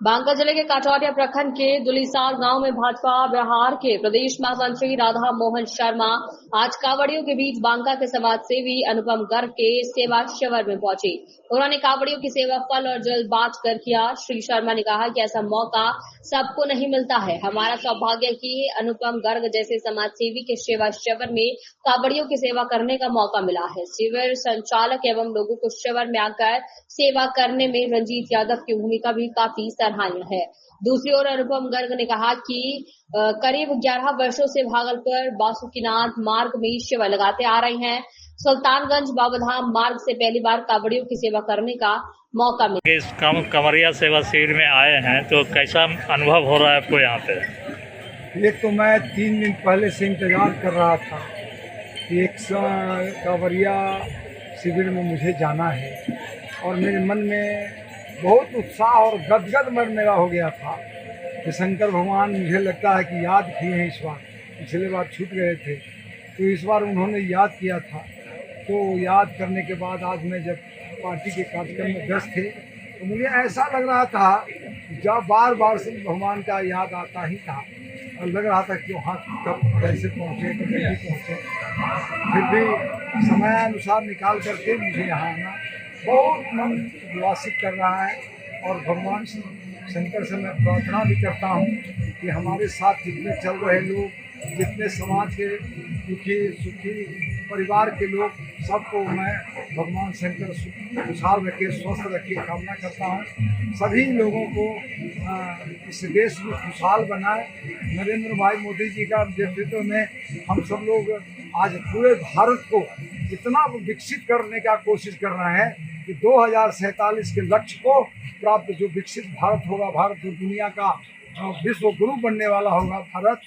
बांका जिले के काटौटिया प्रखंड के दुलीसार गांव में भाजपा बिहार के प्रदेश महामंत्री राधा मोहन शर्मा आज कांवड़ियों के बीच बांका के समाज सेवी अनुपम गर्ग के सेवा शिविर में पहुंचे। उन्होंने कांवड़ियों की सेवा फल और जल बांट कर किया। श्री शर्मा ने कहा कि ऐसा मौका सबको नहीं मिलता है। हमारा सौभाग्य कि अनुपम गर्ग जैसे समाज सेवी के सेवा शिविर में कांवड़ियों की सेवा करने का मौका मिला है। शिविर संचालक एवं लोगों को शिविर में आकर सेवा करने में रंजीत यादव की भूमिका भी काफी सराहनीय है। दूसरी ओर अनुपम गर्ग ने कहा कि करीब 11 वर्षों से भागलपुर बासुकीनाथ मार्ग में शिविर लगाते आ रहे हैं। सुल्तानगंज बाबाधाम मार्ग से पहली बार कांवड़ियों की सेवा करने का मौका मिला। इस कंवरिया सेवा शिविर में आए हैं तो कैसा अनुभव हो रहा है आपको यहाँ पे? एक तो मैं 3 दिन पहले से इंतजार कर रहा था कि एक कांवरिया शिविर में मुझे जाना है और मेरे मन में बहुत उत्साह और गदगद मन मेरा हो गया था कि शंकर भगवान मुझे लगता है कि याद किए हैं इस बार। पिछले बार छूट गए थे तो इस बार उन्होंने याद किया था। तो याद करने के बाद आज मैं जब पार्टी के कार्यक्रम में व्यस्त थे तो मुझे ऐसा लग रहा था जब बार बार से भगवान का याद आता ही था और लग रहा था कि वहाँ कब कैसे पहुँचे कब नहीं पहुँचे। फिर भी समयानुसार निकाल करके मुझे यहाँ आना बहुत मन उल्लासित कर रहा है और भगवान शंकर से मैं प्रार्थना भी करता हूँ कि हमारे साथ जितने चल रहे लोग, जितने समाज के दुखी सुखी परिवार के लोग, सबको मैं भगवान शंकर खुशहाल रखे, स्वस्थ रखे कामना करता हूँ। सभी लोगों को इस देश में खुशहाल बनाए। नरेंद्र भाई मोदी जी का नेतृत्व में हम सब लोग आज पूरे भारत को इतना विकसित करने का कोशिश कर रहे हैं कि 2047 के लक्ष्य को प्राप्त जो विकसित भारत होगा, भारत जो दुनिया का विश्व गुरु बनने वाला होगा, भारत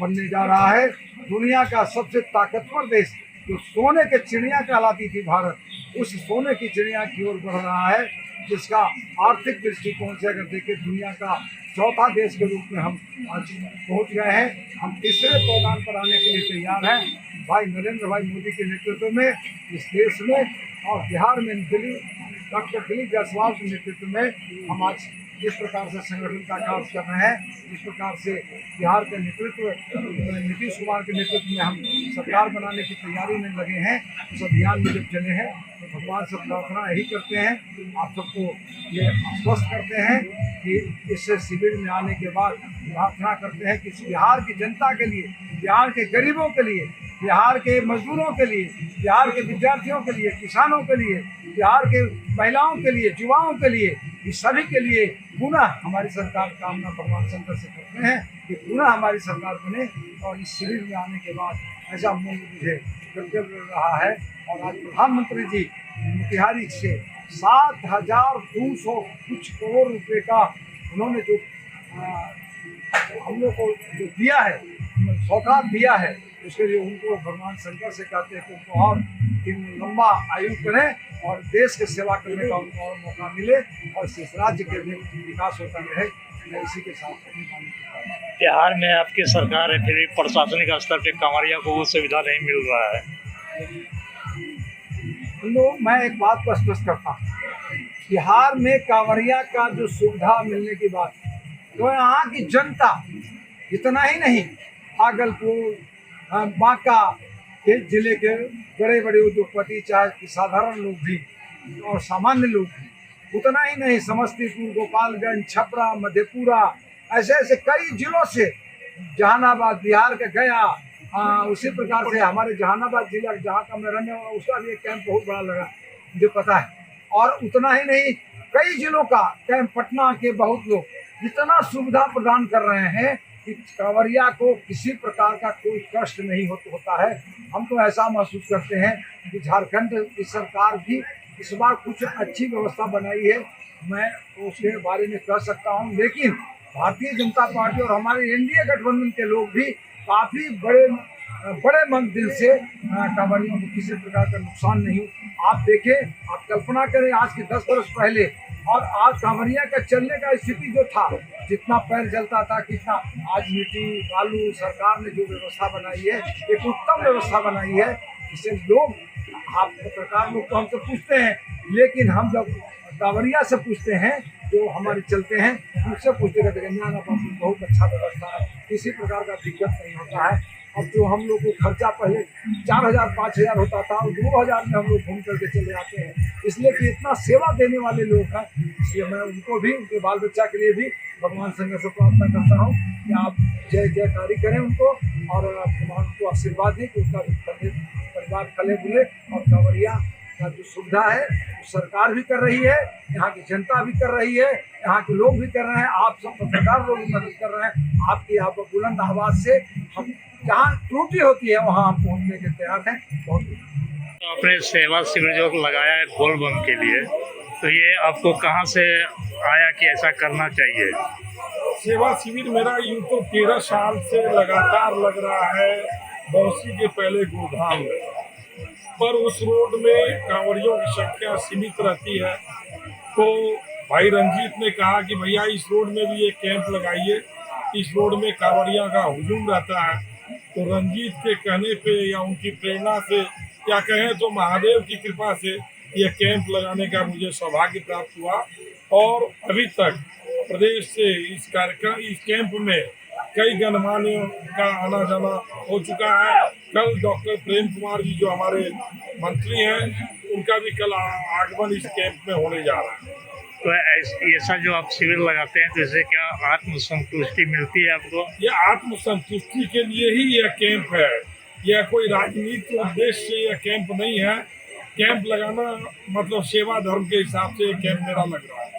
बनने जा रहा है। दुनिया का सबसे ताकतवर देश जो सोने के चिड़िया कहलाती थी भारत, उस सोने की चिड़िया की ओर बढ़ रहा है, जिसका आर्थिक दृष्टिकोण से अगर देखें दुनिया का चौथा देश के रूप में हम आज पहुँच गए हैं। हम तीसरे पैदान पर आने के लिए तैयार हैं। भाई नरेंद्र भाई मोदी के नेतृत्व में इस देश में और बिहार में डॉक्टर दिलीप जायसवाल के नेतृत्व में हम आज जिस प्रकार से संगठन का कार्य कर रहे हैं, जिस प्रकार से बिहार के नेतृत्व नीतीश कुमार के नेतृत्व में हम सरकार बनाने की तैयारी में लगे हैं। उस अभियान में जब चले हैं तो भगवान से प्रार्थना यही करते हैं, आप सबको ये आश्वस्त करते हैं कि इस शिविर में आने के बाद प्रार्थना करते हैं कि बिहार की जनता के लिए, बिहार के गरीबों के लिए, बिहार के मजदूरों के लिए, बिहार के विद्यार्थियों के लिए, किसानों के लिए, बिहार के महिलाओं के लिए, युवाओं के लिए, इस सभी के लिए पुनः हमारी सरकार कामना भगवान शंकर से करते हैं कि पुनः हमारी सरकार बने। और इस शिविर में आने के बाद ऐसा मन मुझे कर्तव्य रहा है। और आज प्रधानमंत्री जी मोतिहारी से 7,200 कुछ करोड़ रुपए का उन्होंने जो हम लोग को जो दिया है, सौगात दिया है, उसके लिए उनको भगवान शंकर से कहते हैं कि उनको और लंबा आयु करें और देश की सेवा करने का उनको और मौका मिले और इस राज्य के विकास होता रहे। मैं इसी के साथ बिहार में आपकी सरकार है, फिर भी प्रशासनिक स्तर पे कांवरिया को वो सुविधा नहीं मिल रहा है। मैं एक बात को स्पष्ट करता हूँ, बिहार में कांवरिया का जो सुविधा मिलने की बात तो यहाँ की जनता इतना ही नहीं, भागलपुर बांका के जिले के बड़े बड़े उद्योगपति, चाहे साधारण लोग भी और सामान्य लोग भी, उतना ही नहीं, समस्तीपुर, गोपालगंज, छपरा, मधेपुरा, ऐसे ऐसे कई जिलों से, जहानाबाद बिहार का गया, उसी प्रकार से हमारे जहानाबाद जिला जहाँ का मैं रहने वाला, उसका भी एक कैंप बहुत बड़ा लगा, मुझे पता है। और उतना ही नहीं, कई जिलों का कैंप, पटना के बहुत लोग इतना सुविधा प्रदान कर रहे हैं कि कांवरिया को किसी प्रकार का कोई कष्ट नहीं होता है। हम तो ऐसा महसूस करते हैं कि झारखंड की सरकार भी इस बार कुछ अच्छी व्यवस्था बनाई है, मैं उसके बारे में कह सकता हूं। लेकिन भारतीय जनता पार्टी और हमारे एनडीए गठबंधन के लोग भी काफ़ी बड़े मन दिल से कांवरियों को किसी प्रकार का नुकसान नहीं हो। आप देखें, आप कल्पना करें, आज के 10 वर्ष पहले और आज कांवरिया का चलने का स्थिति जो था, जितना पैर जलता था, कितना, आज मिट्टी बालू सरकार ने जो व्यवस्था बनाई है, एक उत्तम व्यवस्था बनाई है। इसे लोग, आप पत्रकार लोग तो हमसे पूछते हैं, लेकिन हम जब कांवरिया से पूछते हैं जो हमारे चलते हैं, मुझसे पूछते रहते हैं ना बाबू बहुत अच्छा व्यवस्था है, किसी प्रकार का दिक्कत नहीं होता है। अब जो हम लोग को खर्चा पहले 4,000 5,000 होता था और 2,000 में हम लोग घूम करके चले आते हैं, इसलिए कि इतना सेवा देने वाले लोग हैं, इसलिए मैं उनको भी उनके बाल बच्चा के लिए भी भगवान संग से प्रार्थना करता हूँ कि आप जय जयकारी करें उनको और भगवान को आशीर्वाद दें कि उसका परिवार फले फूले। और कांवरिया का जो सुविधा है वो सरकार भी कर रही है, यहाँ की जनता भी कर रही है, यहाँ के लोग भी कर रहे हैं, आप सब पत्रकार लोग भी मदद कर रहे हैं। आपकी आप बुलंद आवाज़ से हम जहाँ त्रुटि होती है वहाँ हम पहुँचने के तैयार हैं। बहुत तो आपने सेवा शिविर जो लगाया है बोलबम के लिए, तो ये आपको कहाँ से आया कि ऐसा करना चाहिए? सेवा शिविर मेरा यूँ तो 13 साल से लगातार लग रहा है बौसी के पहले गुरुधाम में, पर उस रोड में कांवरियों की संख्या सीमित रहती है। तो भाई रंजीत ने कहा कि भैया इस रोड में भी एक कैंप लगाइए, इस रोड में कांवरिया का हुजूम रहता है। तो रंजीत के कहने पे या उनकी प्रेरणा से या कहें तो महादेव की कृपा से यह कैंप लगाने का मुझे सौभाग्य प्राप्त हुआ। और अभी तक प्रदेश से इस कार्यक्रम इस कैंप में कई गणमान्यों का आना जाना हो चुका है। कल डॉक्टर प्रेम कुमार जी जो हमारे मंत्री हैं, उनका भी कल आगमन इस कैंप में होने जा रहा है। तो ऐसा जो आप शिविर लगाते हैं तो इससे क्या आत्मसंतुष्टि मिलती है आपको? यह आत्मसंतुष्टि के लिए ही यह कैंप है, यह कोई राजनीतिक उद्देश्य से यह कैंप नहीं है। कैंप लगाना मतलब सेवा धर्म के हिसाब से कैंप मेरा लग रहा है।